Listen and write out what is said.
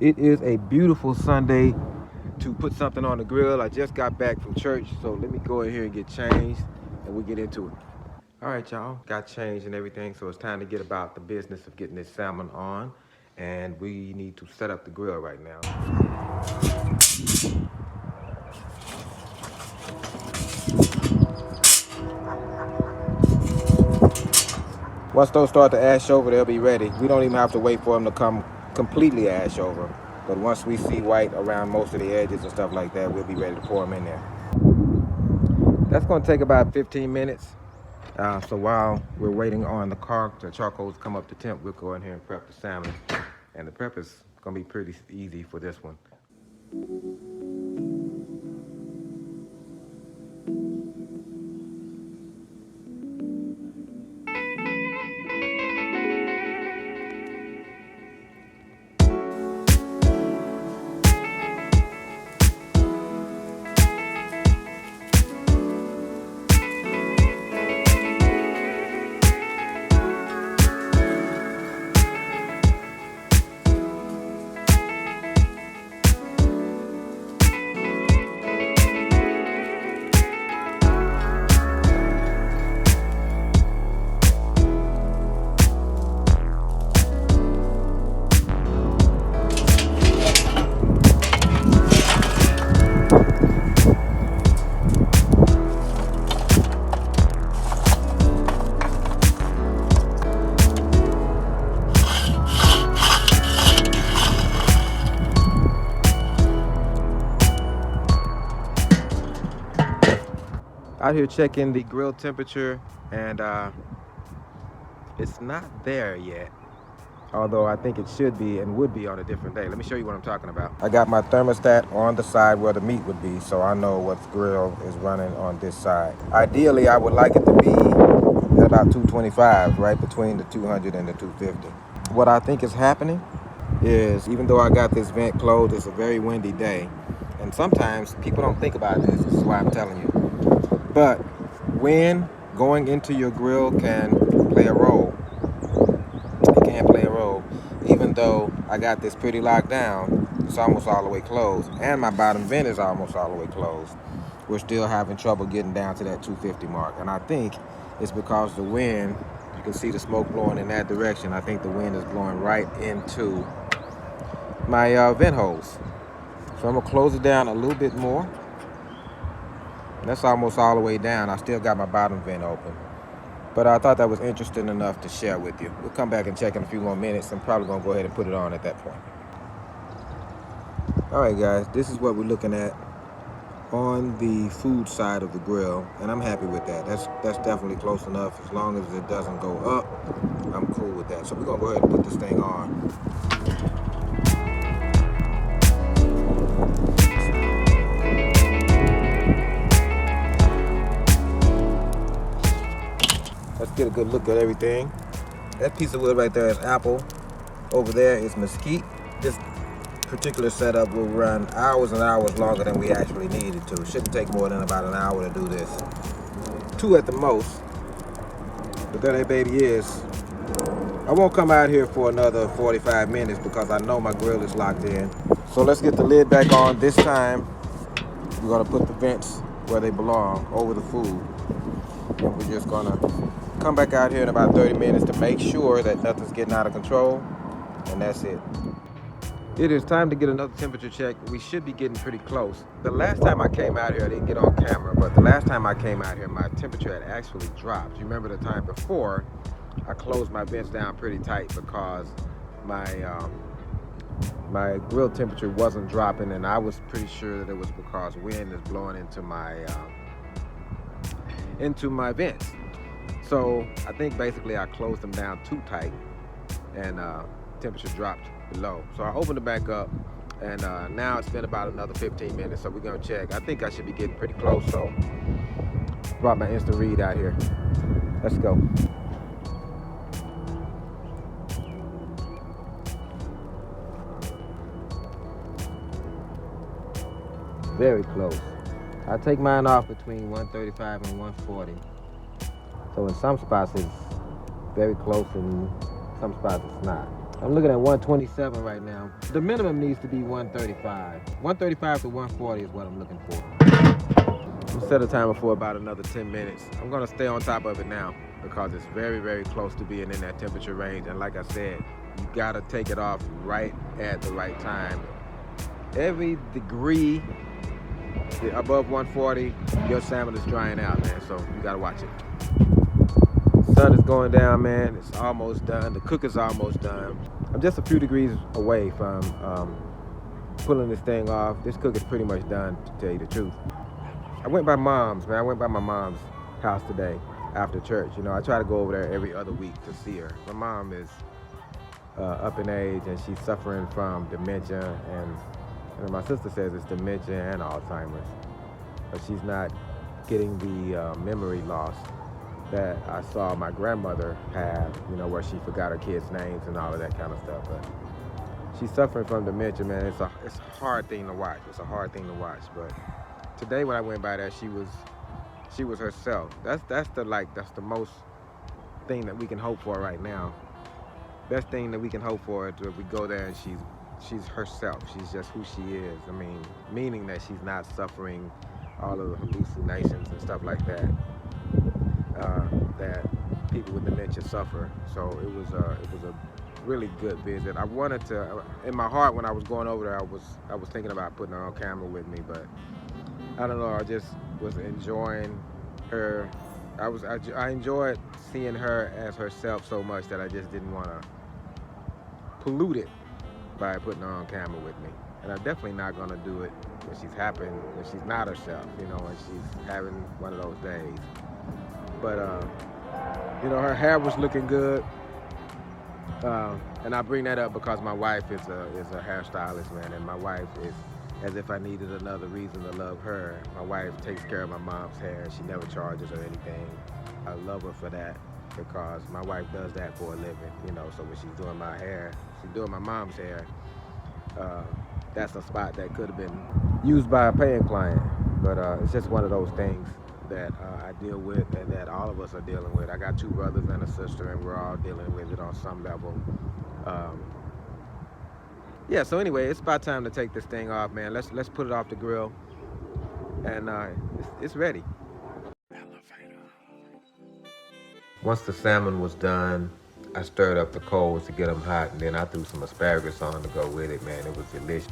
It is a beautiful Sunday to put something on the grill. I just got back from church, so let me go in here and get changed and we'll get into it. All right, y'all, got changed and everything, so it's time to get about the business of getting this salmon on, and we need to set up the grill right now. Once those start to ash over, they'll be ready. We don't even have to wait for them to come completely ash over. But once we see white around most of the edges and stuff like that, we'll be ready to pour them in there. That's going to take about 15 minutes. So while we're waiting on the charcoal to come up to temp, we'll go in here and prep the salmon. And the prep is going to be pretty easy for this one. Out here checking the grill temperature, and it's not there yet, although I think it should be and would be on a different day. Let me show you what I'm talking about. I got my thermostat on the side where the meat would be, so I know what grill is running on this side. Ideally, I would like it to be at about 225, right between the 200 and the 250. What I think is happening is, even though I got this vent closed, it's a very windy day, and sometimes people don't think about this. This is why I'm telling you. But wind going into your grill can play a role. It can play a role. Even though I got this pretty locked down, it's almost all the way closed, and my bottom vent is almost all the way closed. We're still having trouble getting down to that 250 mark. And I think it's because the wind, you can see the smoke blowing in that direction. I think the wind is blowing right into my vent holes. So I'm gonna close it down a little bit more. That's almost all the way down. I still got my bottom vent open. But I thought that was interesting enough to share with you. We'll come back and check in a few more minutes. I'm probably gonna go ahead and put it on at that point. All right, guys, this is what we're looking at on the food side of the grill, and I'm happy with that. That's definitely close enough. As long as it doesn't go up, I'm cool with that. So we're gonna go ahead and put this thing on. Let's get a good look at everything. That piece of wood right there is apple. Over there is mesquite. This particular setup will run hours and hours longer than we actually need it to. It shouldn't take more than about an hour to do this. 2 at the most. But there that baby is. I won't come out here for another 45 minutes because I know my grill is locked in. So let's get the lid back on. This time, we're gonna put the vents where they belong, over the food. And we're just gonna come back out here in about 30 minutes to make sure that nothing's getting out of control, and that's it. It is time to get another temperature check. We should be getting pretty close. The last time I came out here, I didn't get on camera, but the last time I came out here, my temperature had actually dropped. You remember the time before, I closed my vents down pretty tight because my grill temperature wasn't dropping, and I was pretty sure that it was because wind is blowing into my vents. So I think basically I closed them down too tight, and temperature dropped below. So I opened it back up, and now it's been about another 15 minutes, so we're gonna check. I think I should be getting pretty close, so brought my instant read out here. Let's go. Very close. I take mine off between 135 and 140. So in some spots it's very close, and some spots it's not. I'm looking at 127 right now. The minimum needs to be 135. 135 to 140 is what I'm looking for. I'm gonna set a timer for about another 10 minutes. I'm gonna stay on top of it now because it's very, very close to being in that temperature range. And like I said, you gotta take it off right at the right time. Every degree above 140, your salmon is drying out, man. So you gotta watch it. Sun is going down, man. It's almost done. The cook is almost done. I'm just a few degrees away from pulling this thing off. This cook is pretty much done, to tell you the truth. I went by mom's, man. I went by my mom's house today after church. You know, I try to go over there every other week to see her. My mom is up in age and she's suffering from dementia, and my sister says it's dementia and Alzheimer's, but she's not getting the memory loss that I saw my grandmother have, you know, where she forgot her kids' names and all of that kind of stuff. But she's suffering from dementia, man. It's a hard thing to watch. It's a hard thing to watch. But today when I went by there, she was herself. That's the most thing that we can hope for right now. Best thing that we can hope for is if we go there and she's herself. She's just who she is. I mean, meaning that she's not suffering all of the hallucinations and stuff like that that people with dementia suffer. So it was a really good visit. I wanted to, in my heart when I was going over there, I was thinking about putting her on camera with me, but I don't know. I just was enjoying her. I enjoyed seeing her as herself so much that I just didn't want to pollute it by putting her on camera with me. And I'm definitely not going to do it when she's happy, when she's not herself, you know, when she's having one of those days. But you know, her hair was looking good. And I bring that up because my wife is a hairstylist, man, and my wife is, as if I needed another reason to love her. My wife takes care of my mom's hair. She never charges her anything. I love her for that because my wife does that for a living, you know. So when she's doing my hair, she's doing my mom's hair. That's a spot that could have been used by a paying client, but it's just one of those things that I deal with and that all of us are dealing with. I got two brothers and a sister, and we're all dealing with it on some level. Yeah, so anyway, it's about time to take this thing off, man. Let's put it off the grill, and it's ready. Once the salmon was done, I stirred up the coals to get them hot, and then I threw some asparagus on to go with it, man. It was delicious.